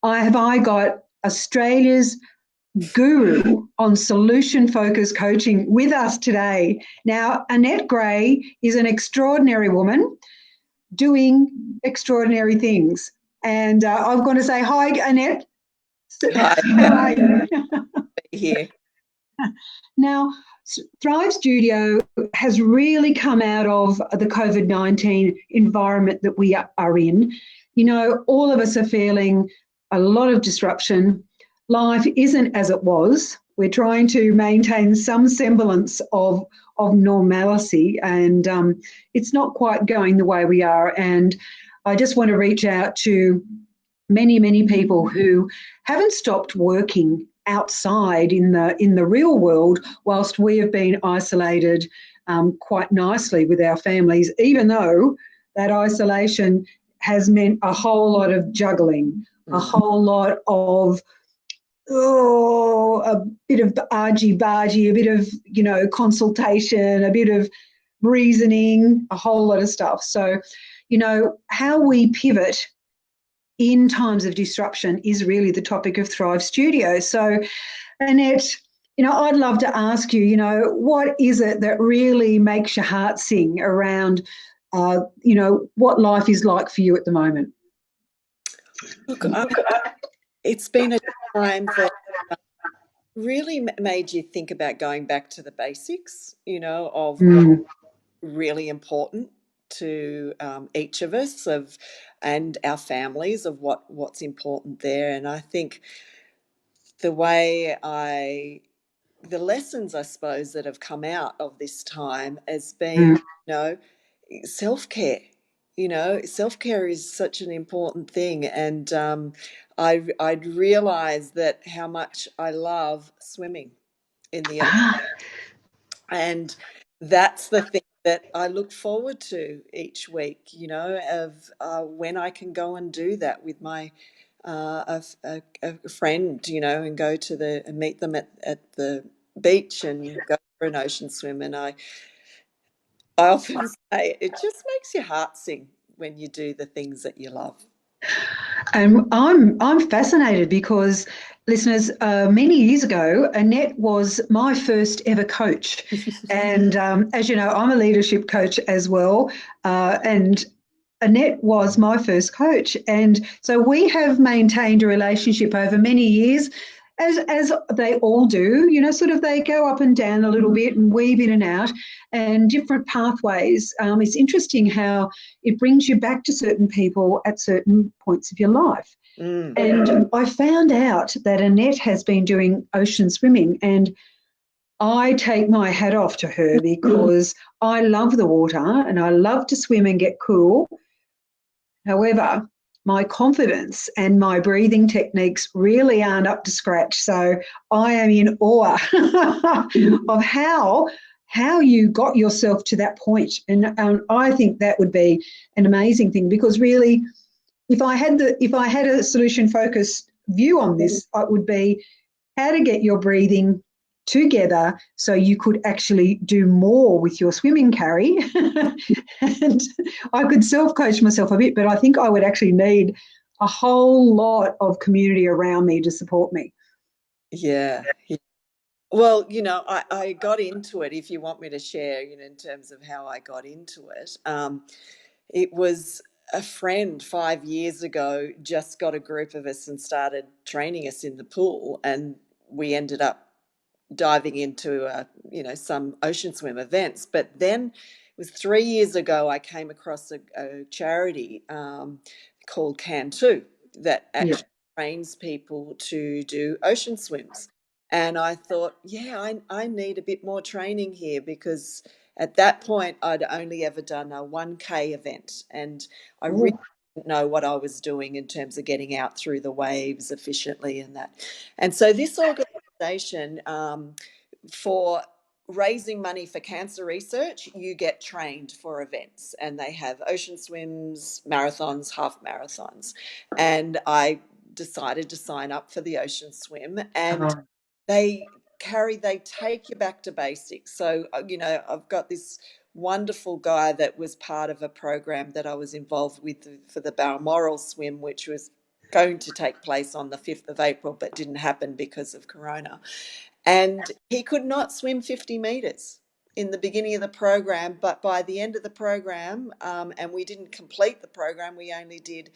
I got Australia's guru on solution focused coaching with us today. Now, Annette Gray is an extraordinary woman doing extraordinary things. And I'm going to say hi, Annette. Hi, How are you? here. Now, Thrive Studio has really come out of the COVID-19 environment that we are in. You know, all of us are feeling a lot of disruption. Life isn't as it was. We're trying to maintain some semblance of normalcy, and it's not quite going the way we are. And I just want to reach out to many people who haven't stopped working outside in the real world whilst we have been isolated quite nicely with our families, even though that isolation has meant a whole lot of juggling, a whole lot of a bit of argy-bargy, a bit of, consultation, a bit of reasoning, a whole lot of stuff. So, how we pivot in times of disruption is really the topic of Thrive Studio. So, Annette, I'd love to ask you, what is it that really makes your heart sing around, what life is like for you at the moment? Look, it's been a time that really made you think about going back to the basics, of what's really important to each of us and our families, of what's important there. And I think the lessons, I suppose, that have come out of this time has been, self-care. Self-care is such an important thing. And I'd realised that how much I love swimming in the ocean. And that's the thing that I look forward to each week, of when I can go and do that with my a friend, and go to and meet them at the beach and go for an ocean swim. And I often say it just makes your heart sing when you do the things that you love. And I'm fascinated because, listeners, many years ago, Annette was my first ever coach, and as you know, I'm a leadership coach as well, and Annette was my first coach, and so we have maintained a relationship over many years. As they all do, sort of they go up and down a little bit and weave in and out and different pathways. It's interesting how it brings you back to certain people at certain points of your life. And I found out that Annette has been doing ocean swimming, and I take my hat off to her because I love the water and I love to swim and get cool. However, my confidence and my breathing techniques really aren't up to scratch. So I am in awe of how you got yourself to that point. And I think that would be an amazing thing, because really, if I had a solution focused view on this, it would be how to get your breathing together so you could actually do more with your swimming, Carrie. And I could self-coach myself a bit, but I think I would actually need a whole lot of community around me to support me. Yeah. Well, I got into it, if you want me to share, in terms of how I got into it. It was a friend 5 years ago just got a group of us and started training us in the pool, and we ended up diving into some ocean swim events. But then it was 3 years ago I came across a charity called Can2 that actually trains people to do ocean swims. And I thought, I need a bit more training here, because at that point I'd only ever done a 1K event, and I really didn't know what I was doing in terms of getting out through the waves efficiently and that. And so this organisation, for raising money for cancer research, you get trained for events, and they have ocean swims, marathons, half marathons. And I decided to sign up for the ocean swim, and they take you back to basics. So, I've got this wonderful guy that was part of a program that I was involved with for the Balmoral swim, which was going to take place on the 5th of April, but didn't happen because of Corona. And he could not swim 50 metres in the beginning of the program, but by the end of the program, and we didn't complete the program, we only did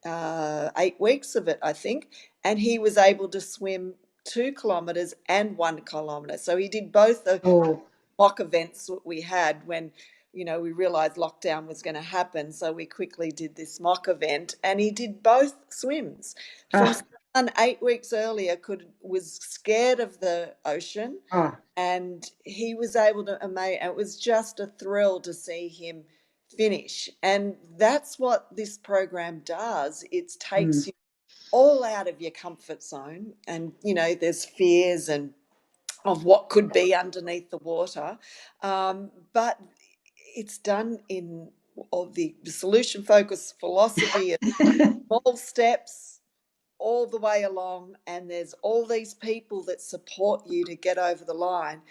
8 weeks of it, I think, and he was able to swim 2 kilometres and 1 kilometre. So he did both the Oh, mock events that we had when, we realised lockdown was going to happen. So we quickly did this mock event, and he did both swims. From ah, someone 8 weeks earlier was scared of the ocean, ah, and he was able to it was just a thrill to see him finish. And that's what this program does. It takes you all out of your comfort zone, and there's fears and of what could be underneath the water, but it's done in of the solution focused philosophy of small steps all the way along, and there's all these people that support you to get over the line.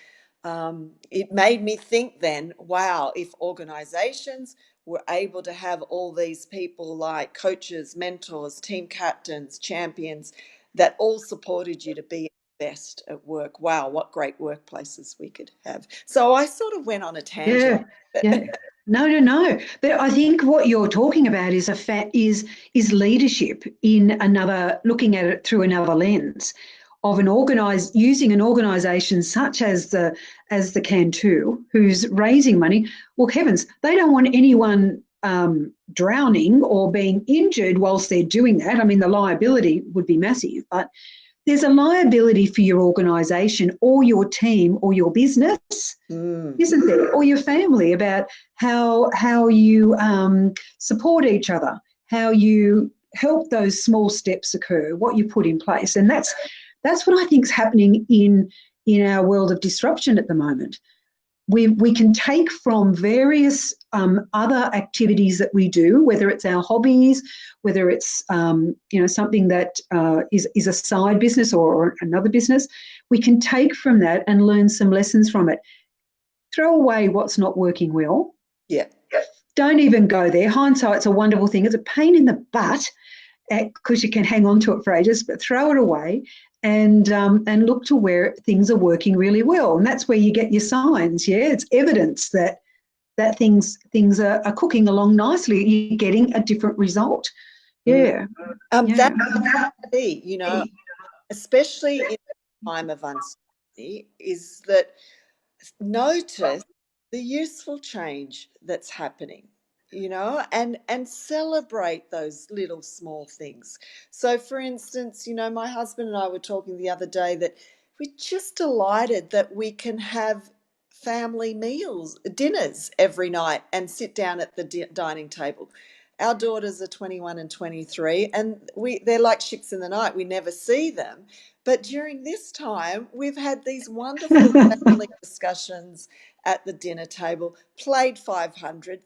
It made me think then, wow, if organizations were able to have all these people like coaches, mentors, team captains, champions that all supported you to be best at work, wow, what great workplaces we could have. So I sort of went on a tangent. yeah, yeah. No, no, no. But I think what you're talking about is is leadership in another, looking at it through another lens of using an organisation such as the Cantu, who's raising money. Well, heavens, they don't want anyone drowning or being injured whilst they're doing that. I mean, the liability would be massive, but there's a liability for your organisation or your team or your business, isn't there, or your family, about how you support each other, how you help those small steps occur, what you put in place, and that's what I think is happening in our world of disruption at the moment. We can take from various other activities that we do, whether it's our hobbies, whether it's something that is a side business or another business. We can take from that and learn some lessons from it. Throw away what's not working well. Yeah. Don't even go there. Hindsight's a wonderful thing. It's a pain in the butt because you can hang on to it for ages, but throw it away and look to where things are working really well. And that's where you get your signs. Yeah, it's evidence that things are cooking along nicely. You're getting a different result. Yeah. Yeah. That's key, especially in a time of uncertainty, is that notice the useful change that's happening, and celebrate those little small things. So for instance, my husband and I were talking the other day that we're just delighted that we can have family dinners every night and sit down at the dining table. Our daughters are 21 and 23, and they're like ships in the night. We never see them. But during this time, we've had these wonderful family discussions at the dinner table, played 500,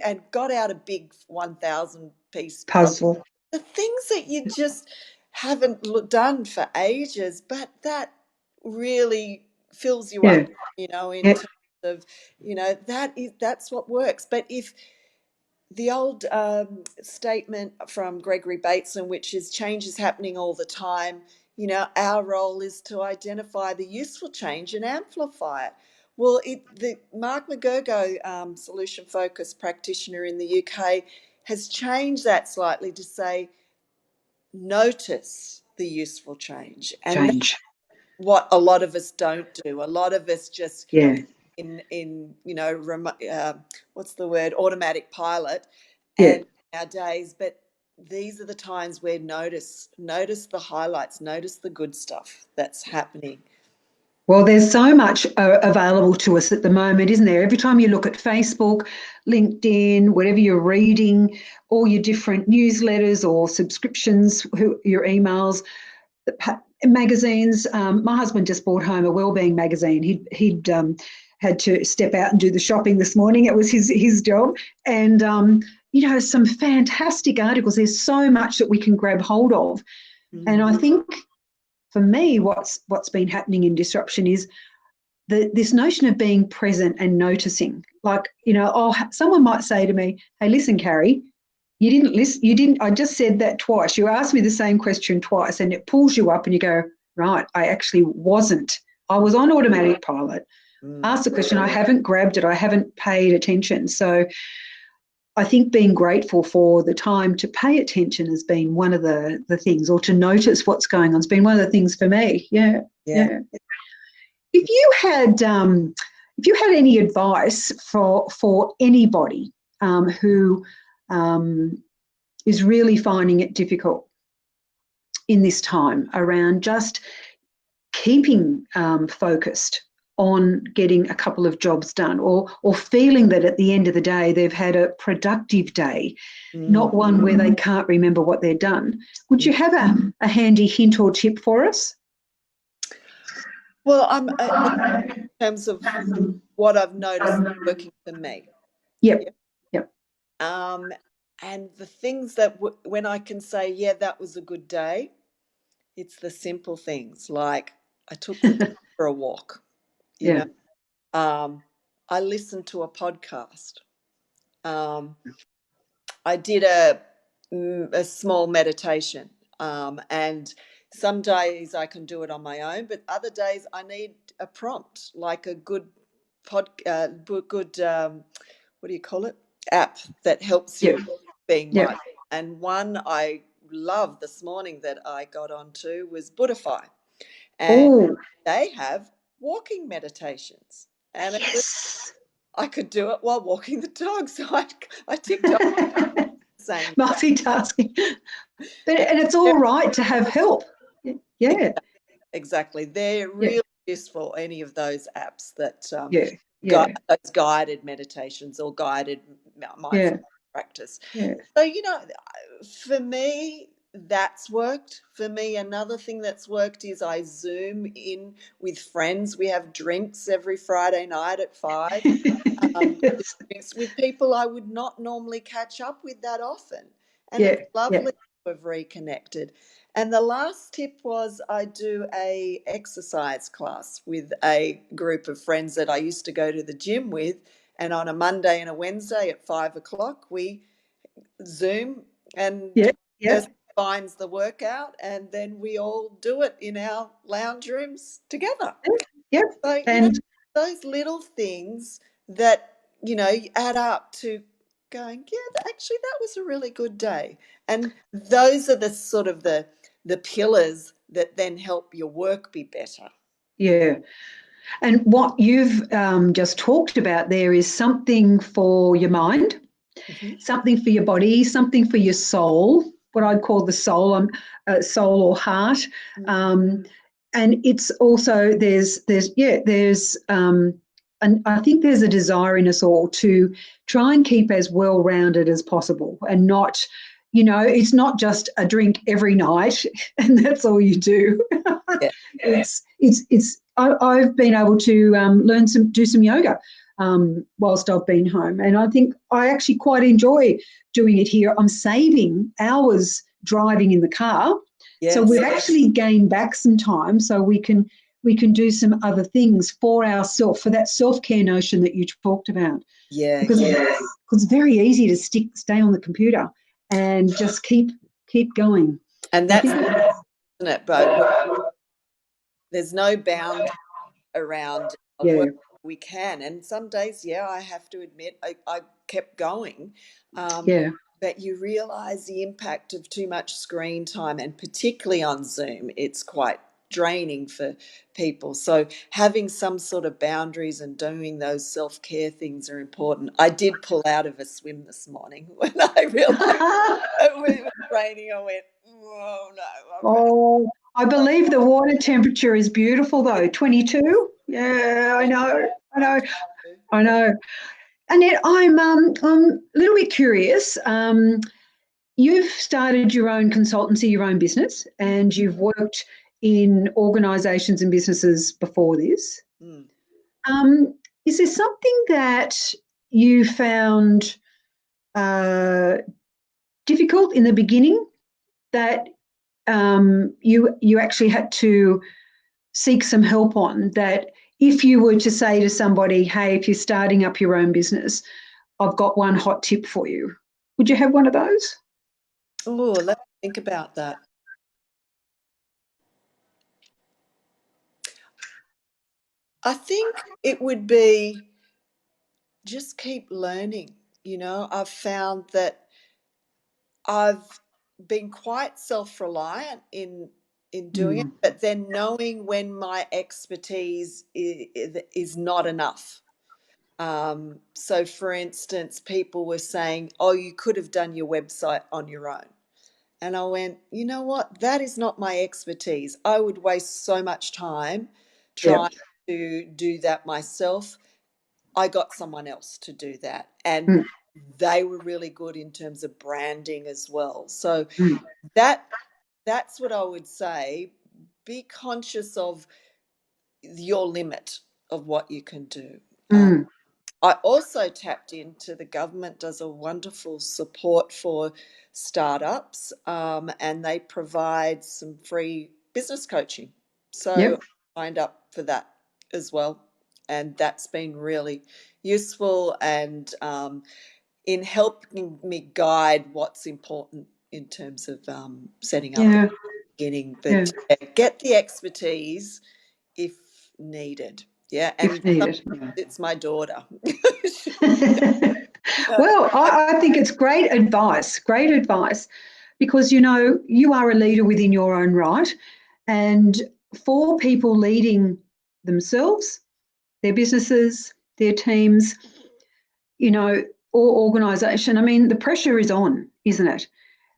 and got out a big 1,000 piece puzzle. Puzzle. The things that you just haven't done for ages, but that really fills you Yeah. up, in Yeah. terms of, that's what works. But if the old statement from Gregory Bateson, which is change is happening all the time, our role is to identify the useful change and amplify it. Well, the Mark McGurgo, solution focused practitioner in the UK, has changed that slightly to say, notice the useful change. And that's Change. what a lot of us don't do. A lot of us just Yeah. in what's the word, automatic pilot, Yeah. and our days. But these are the times where notice the highlights, notice the good stuff that's happening. Well, there's so much available to us at the moment, isn't there? Every time you look at Facebook, LinkedIn, whatever you're reading, all your different newsletters or subscriptions, your emails, magazines. My husband just brought home a wellbeing magazine. He'd had to step out and do the shopping this morning. It was his job, and some fantastic articles. There's so much that we can grab hold of, and I think for me, what's been happening in disruption is this notion of being present and noticing. Like, someone might say to me, "Hey, listen, Carrie, You didn't listen. You didn't. I just said that twice. You asked me the same question twice, and it pulls you up, and you go, right. I actually wasn't. I was on automatic pilot. Asked the question. I haven't grabbed it. I haven't paid attention. So I think being grateful for the time to pay attention has been one of the things, or to notice what's going on. It's been one of the things for me. Yeah. If you had any advice for anybody who is really finding it difficult in this time around just keeping focused on getting a couple of jobs done, or feeling that at the end of the day they've had a productive day, not one where they can't remember what they've done, would you have a handy hint or tip for us? Well, in terms of what I've noticed working for me. Yep. And the things that when I can say, yeah, that was a good day, it's the simple things, like I took the dog for a walk, you know. I listened to a podcast. I did a small meditation, and some days I can do it on my own, but other days I need a prompt, like a good what do you call it? App that helps you being mindful. And one I love this morning that I got onto was Buddhify, and they have walking meditations, and I could do it while walking the dog, so I ticked off saying multitasking. And it's all right to have help. Yeah. Exactly. They're really useful, any of those apps that those guided meditations or guided mindfulness practice. So, you know, for me, that's worked. For me, another thing that's worked is I Zoom in with friends. We have drinks every Friday night at 5. Drinks with people I would not normally catch up with that often. And it's lovely to have reconnected. And the last tip was I do a exercise class with a group of friends that I used to go to the gym with. And on a Monday and a Wednesday at 5 o'clock, we Zoom and person finds the workout, and then we all do it in our lounge rooms together. So, you know, those little things that, you know, add up to going, yeah, actually that was a really good day. And those are the sort of the pillars that then help your work be better. Yeah. And what you've just talked about there is something for your mind, something for your body, something for your soul, what I'd call the soul, soul or heart. And it's also and I think there's a desire in us all to try and keep as well-rounded as possible, and not, you know, it's not just a drink every night and that's all you do. I've been able to do some yoga whilst I've been home, and I think I actually quite enjoy doing it here. I'm saving hours driving in the car, so we've actually gained back some time, so we can do some other things for ourselves, for that self-care notion that you talked about. Because it's very easy to stay on the computer and just keep going. And that's isn't it, but there's no bound around work. We can, and some days, I have to admit, I kept going. But you realise the impact of too much screen time, and particularly on Zoom, it's quite draining for people. So having some sort of boundaries and doing those self-care things are important. I did pull out of a swim this morning when I realised it was raining. I went, oh no. I believe the water temperature is beautiful though, 22. Yeah, I know. Annette, I'm a little bit curious. You've started your own consultancy, your own business, and you've worked in organisations and businesses before this. Is there something that you found difficult in the beginning that you actually had to seek some help on, that if you were to say to somebody, hey, if you're starting up your own business, I've got one hot tip for you? Would you have one of those? Oh, let me think about that. I think it would be just keep learning. I've found that I've been quite self-reliant in doing it, but then knowing when my expertise is not enough. So, for instance, people were saying, "Oh, you could have done your website on your own." And I went, you know what? That is not my expertise. I would waste so much time Yep. trying to do that myself. I got someone else to do that. And Mm. they were really good in terms of branding as well. So Mm. that's what I would say. Be conscious of your limit of what you can do. Mm. I also tapped into the government does a wonderful support for startups, and they provide some free business coaching. So Yep. I signed up for that as well, and that's been really useful and in helping me guide what's important in terms of setting up at Yeah. the beginning. Yeah. But get the expertise if needed. Yeah, If and needed. Yeah. it's my daughter. Well, I think it's great advice, because you are a leader within your own right. And for people leading themselves, their businesses, their teams, or organisation, I mean, the pressure is on, isn't it?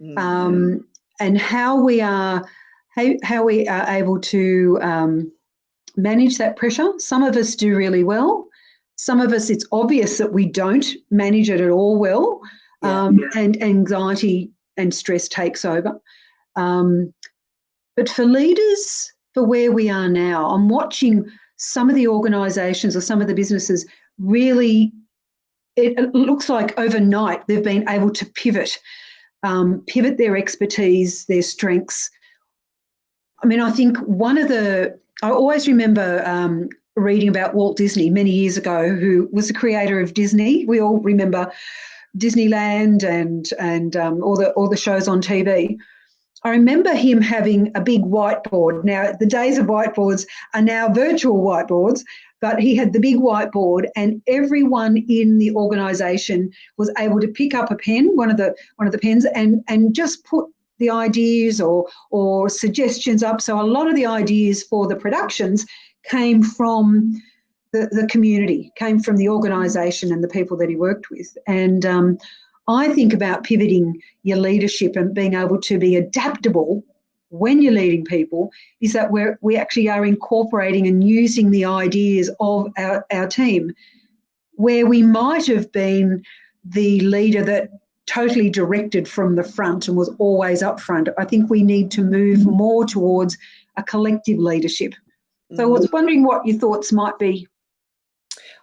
Mm. And how we are able to manage that pressure. Some of us do really well. Some of us, it's obvious that we don't manage it at all well, Yeah. and anxiety and stress takes over. Um, but for leaders, for where we are now, I'm watching some of the organisations or some of the businesses really. It looks like overnight they've been able to pivot their expertise, their strengths. I mean, I always remember reading about Walt Disney many years ago, who was the creator of Disney. We all remember Disneyland and all the shows on TV. I remember him having a big whiteboard. Now, the days of whiteboards are now virtual whiteboards, but he had the big whiteboard, and everyone in the organisation was able to pick up a pen, one of the pens, and just put the ideas or suggestions up. So a lot of the ideas for the productions came from the community, came from the organisation and the people that he worked with. And I think about pivoting your leadership and being able to be adaptable when you're leading people, is that we actually are incorporating and using the ideas of our team, where we might have been the leader that totally directed from the front and was always up front. I think we need to move more towards a collective leadership. So I was wondering what your thoughts might be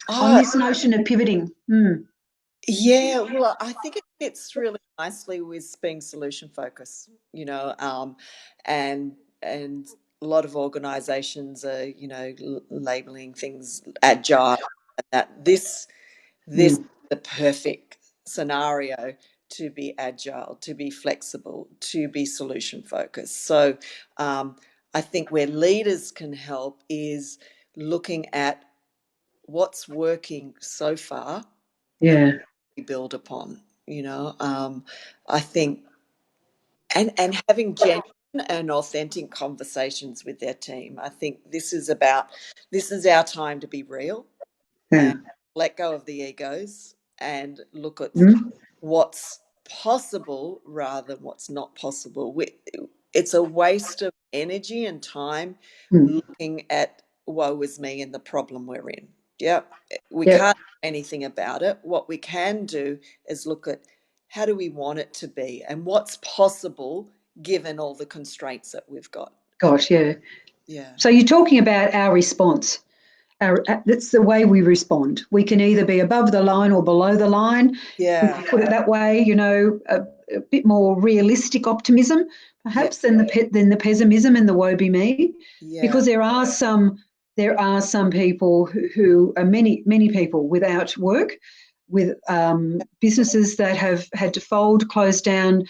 on Oh, this notion of pivoting. yeah. Well, I think it fits really nicely with being solution focused, and a lot of organizations are, labeling things agile, and that this is Mm. the perfect scenario to be agile, to be flexible, to be solution focused. So I think where leaders can help is looking at what's working so far and Yeah. we build upon. I think and having genuine and authentic conversations with their team. I think this is our time to be real Yeah. and let go of the egos and look at Mm. what's possible rather than what's not possible. It's a waste of energy and time Mm. looking at woe is me and the problem we're in. Yeah, we Yep. can't do anything about it. What we can do is look at how do we want it to be and what's possible given all the constraints that we've got. Gosh, yeah. Yeah. So you're talking about our response. That's the way we respond. We can either be above the line or below the line. We Yeah. can put it that way, a bit more realistic optimism, Yeah. perhaps, than the pessimism and the woe be me, Yeah. because there are some people who are many people without work, with businesses that have had to fold, close down,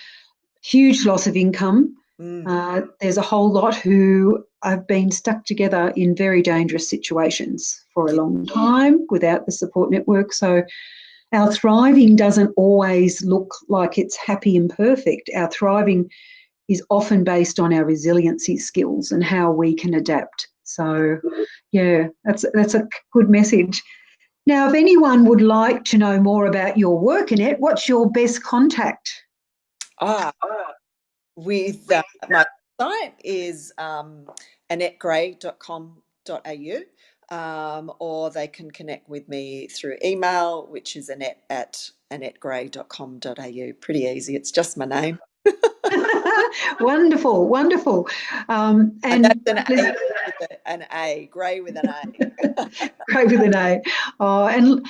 huge loss of income. There's a whole lot who have been stuck together in very dangerous situations for a long time without the support network. So our thriving doesn't always look like it's happy and perfect. Our thriving is often based on our resiliency skills and how we can adapt. So, yeah, that's a good message. Now, if anyone would like to know more about your work, Annette, what's your best contact? With my site is annettegray.com.au, or they can connect with me through email, which is annette@annettegray.com.au. Pretty easy. It's just my name. Wonderful, wonderful. And that's an A, Gray with an A. Gray with an A. Oh, and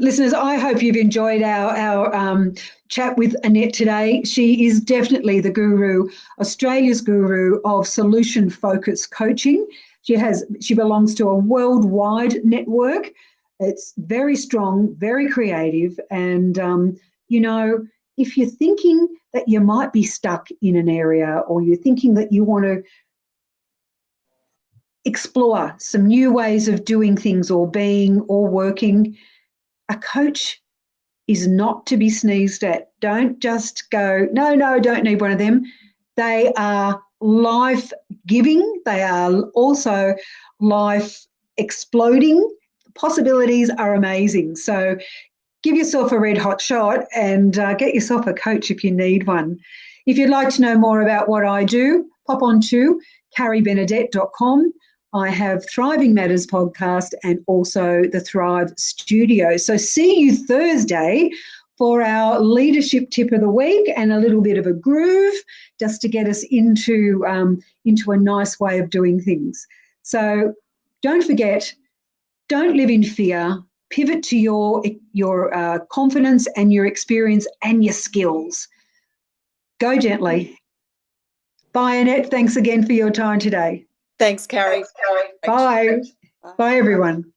listeners, I hope you've enjoyed our chat with Annette today. She is definitely the guru, Australia's guru of solution-focused coaching. She belongs to a worldwide network. It's very strong, very creative, and if you're thinking that you might be stuck in an area, or you're thinking that you want to explore some new ways of doing things or being or working, a coach is not to be sneezed at. Don't just go, no, don't need one of them. They are life-giving. They are also life-exploding. Possibilities are amazing. So give yourself a red hot shot and get yourself a coach if you need one. If you'd like to know more about what I do, pop on to carriebenedet.com. I have Thriving Matters podcast and also the Thrive Studio. So see you Thursday for our leadership tip of the week and a little bit of a groove just to get us into a nice way of doing things. So don't forget, don't live in fear. Pivot to your confidence and your experience and your skills. Go gently. Bye, Annette. Thanks again for your time today. Thanks, Carrie. Bye. Bye, everyone.